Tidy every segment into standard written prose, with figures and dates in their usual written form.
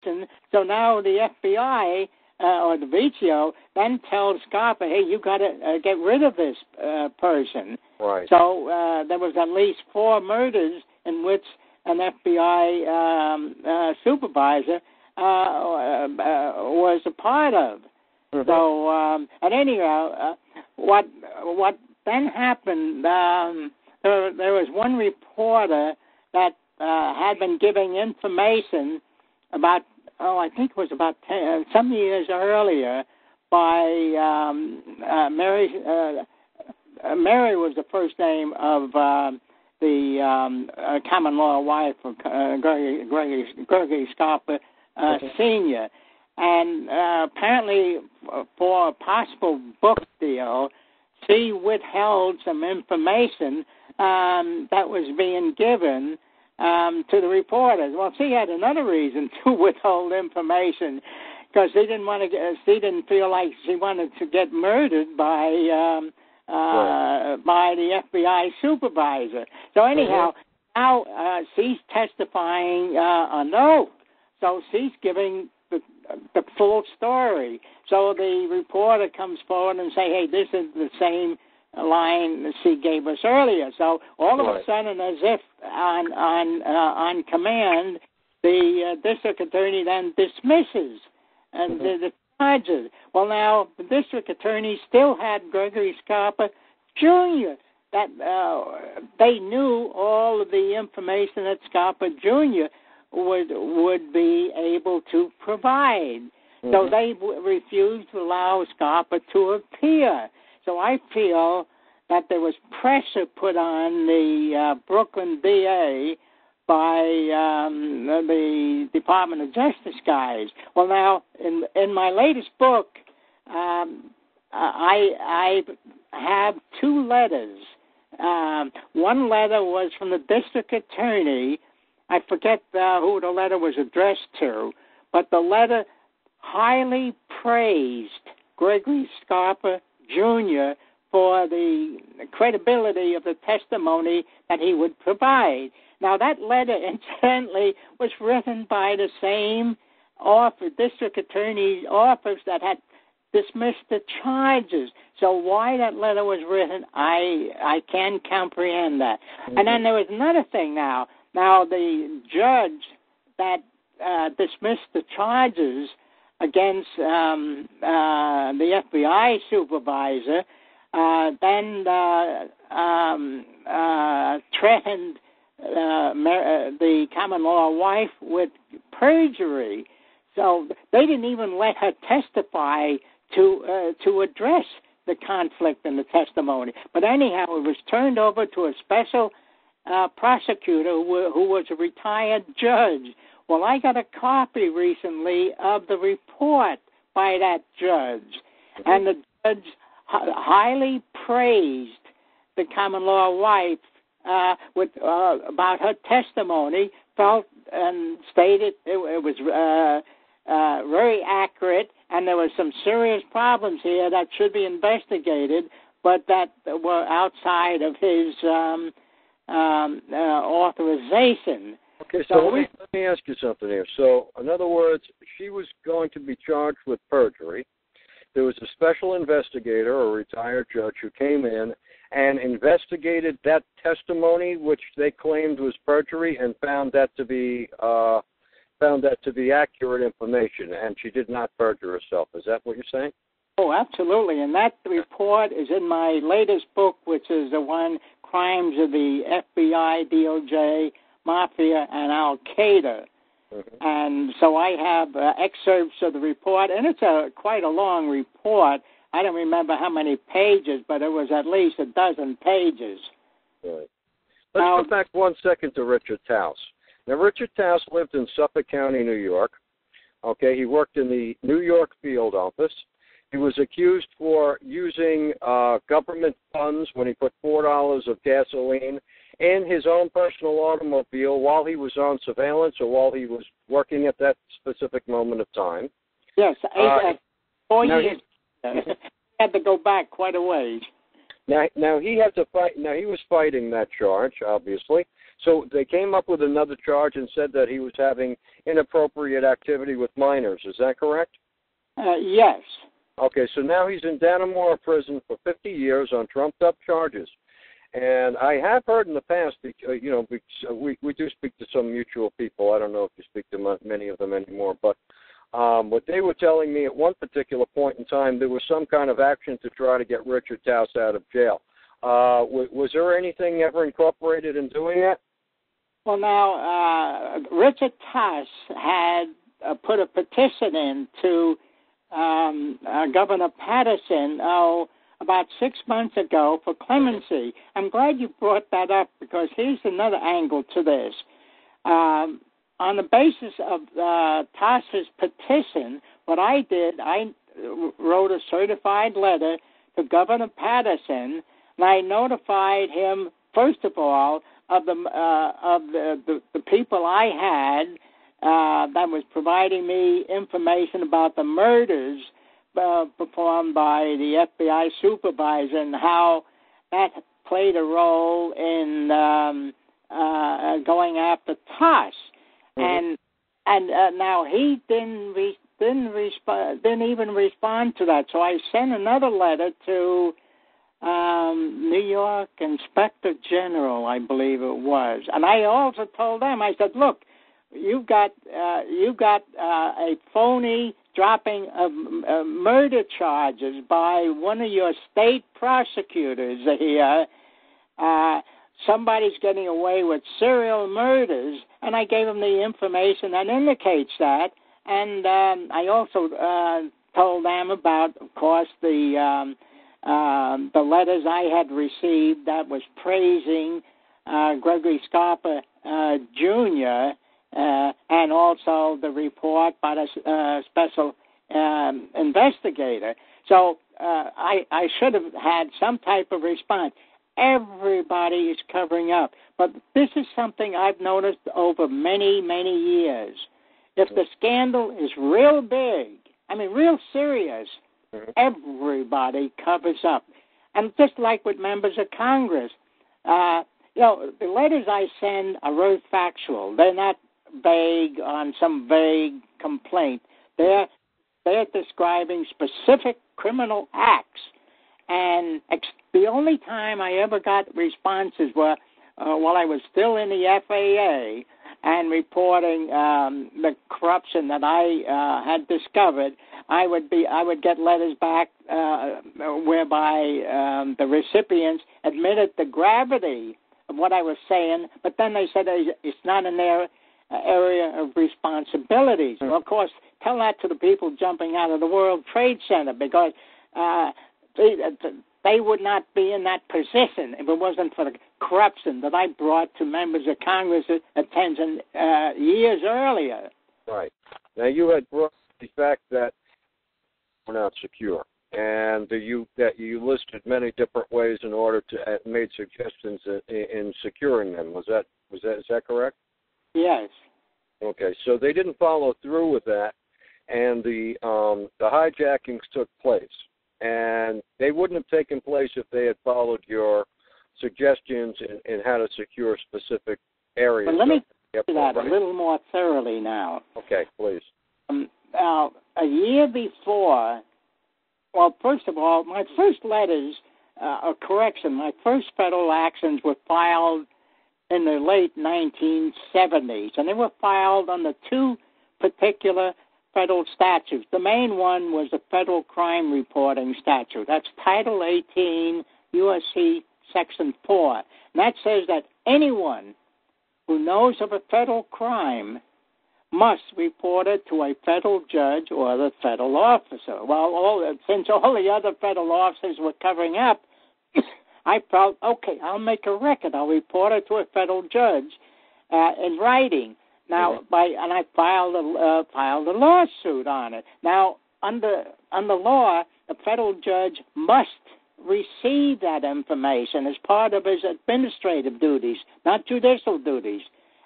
So now the FBI or the VTO then tells Scarpa, hey, you got to get rid of this person. Right. So there was at least 4 murders in which an FBI supervisor was a part of. Mm-hmm. So, at any rate, what then happened? There was one reporter that had been giving information about, I think it was about some years earlier, by Mary. Mary was the first name of the common law wife of Gregory Scarpa Sr. And apparently, for a possible book deal, she withheld some information that was being given to the reporters. Well, she had another reason to withhold information, because she didn't feel like she wanted to get murdered by the FBI supervisor. So anyhow, now she's testifying on oath. So she's giving the full story. So the reporter comes forward and say, hey, this is the same line that she gave us earlier. So all of a sudden, as if on command, the district attorney then dismisses the charges. Well, now the district attorney still had Gregory Scarpa Jr. That they knew all of the information that Scarpa Jr. would be able to provide. Mm-hmm. So they refused to allow Scarpa to appear. So I feel that there was pressure put on the Brooklyn DA by the Department of Justice guys. Well, now, in my latest book, I have 2 letters. One letter was from the district attorney. I forget who the letter was addressed to, but the letter highly praised Gregory Scarpa Jr. for the credibility of the testimony that he would provide. Now, that letter, incidentally, was written by the same district attorney's office that had dismissed the charges. So why that letter was written, I can't comprehend that. Mm-hmm. And then there was another thing now. Now, the judge that dismissed the charges against the FBI supervisor then threatened the common law wife with perjury. So they didn't even let her testify to address the conflict in the testimony. But anyhow, it was turned over to a special prosecutor who was a retired judge. Well, I got a copy recently of the report by that judge, and the judge highly praised the common law wife about her testimony, felt and stated it was very accurate, and there were some serious problems here that should be investigated, but that were outside of his authorization. Okay, so let me ask you something here. So, in other words, she was going to be charged with perjury. There was a special investigator, a retired judge, who came in and investigated that testimony, which they claimed was perjury, and found that to be accurate information, and she did not perjure herself. Is that what you're saying? Oh, absolutely. And that report is in my latest book, which is the one, Crimes of the FBI, DOJ, Mafia, and Al-Qaeda. Mm-hmm. And so I have excerpts of the report, and it's quite a long report. I don't remember how many pages, but it was at least 12 pages. Right. Let's go back 1 second to Richard Taus. Now, Richard Taus lived in Suffolk County, New York. Okay, he worked in the New York field office. He was accused for using government funds when he put $4 of gasoline in his own personal automobile while he was on surveillance or while he was working at that specific moment of time. Yes, 4 years. He had to go back quite a ways. Now he had to fight. Now he was fighting that charge, obviously. So they came up with another charge and said that he was having inappropriate activity with minors. Is that correct? Yes. Okay, so now he's in Dannemora prison for 50 years on trumped-up charges. And I have heard in the past, we do speak to some mutual people. I don't know if you speak to many of them anymore, but what they were telling me at one particular point in time, there was some kind of action to try to get Richard Taus out of jail. Was there anything ever incorporated in doing that? Well, now, Richard Taus had put a petition in to Governor Patterson about 6 months ago for clemency. I'm glad you brought that up because here's another angle to this. On the basis of Taus's petition, what I did, I wrote a certified letter to Governor Patterson, and I notified him, first of all, of the people I had that was providing me information about the murders performed by the FBI supervisor and how that played a role in going after Taus. Mm-hmm. And now he didn't even respond to that. So I sent another letter to New York Inspector General, I believe it was, and I also told them, I said, look, you've got a phony dropping of murder charges by one of your state prosecutors here. Somebody's getting away with serial murders, and I gave them the information that indicates that. And I also told them about, of course, the letters I had received that was praising Gregory Scarpa Jr., and also the report by the special investigator. So I should have had some type of response. Everybody is covering up. But this is something I've noticed over many, many years. If the scandal is real big, real serious, everybody covers up. And just like with members of Congress, the letters I send are very factual. They're not vague on some vague complaint. They're describing specific criminal acts. And the only time I ever got responses were while I was still in the FAA and reporting the corruption that I had discovered. I would get letters back whereby the recipients admitted the gravity of what I was saying, but then they said it's not in their area of responsibilities. Well, of course, tell that to the people jumping out of the World Trade Center because they would not be in that position if it wasn't for the corruption that I brought to members of Congress' attention years earlier. Right. Now, you had brought the fact that we're not secure, and you listed many different ways in order to made suggestions in securing them. Is that correct? Yes. Okay. So they didn't follow through with that, and the hijackings took place. And they wouldn't have taken place if they had followed your suggestions in how to secure specific areas. But let me do that a little more thoroughly now. Okay, please. Now, a year before, well, first of all, my first letters, my first federal actions were filed in the late 1970s, and they were filed under two particular federal statutes. The main one was the Federal Crime Reporting Statute. That's Title 18 U.S.C. Section 4. And that says that anyone who knows of a federal crime must report it to a federal judge or the federal officer. Well, since all the other federal officers were covering up, I felt, okay, I'll make a record. I'll report it to a federal judge in writing. Now, and I filed a lawsuit on it. Now, under law, a federal judge must receive that information as part of his administrative duties, not judicial duties.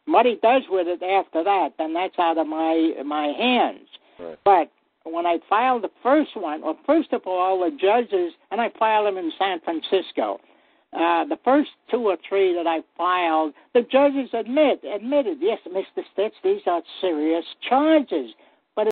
And what he does with it after that, then that's out of my hands. Right. But when I filed the first one, well, first of all, the judges, and I filed them in San Francisco, the first 2 or 3 that I filed, the judges admitted, yes, Mr. Stich, these are serious charges.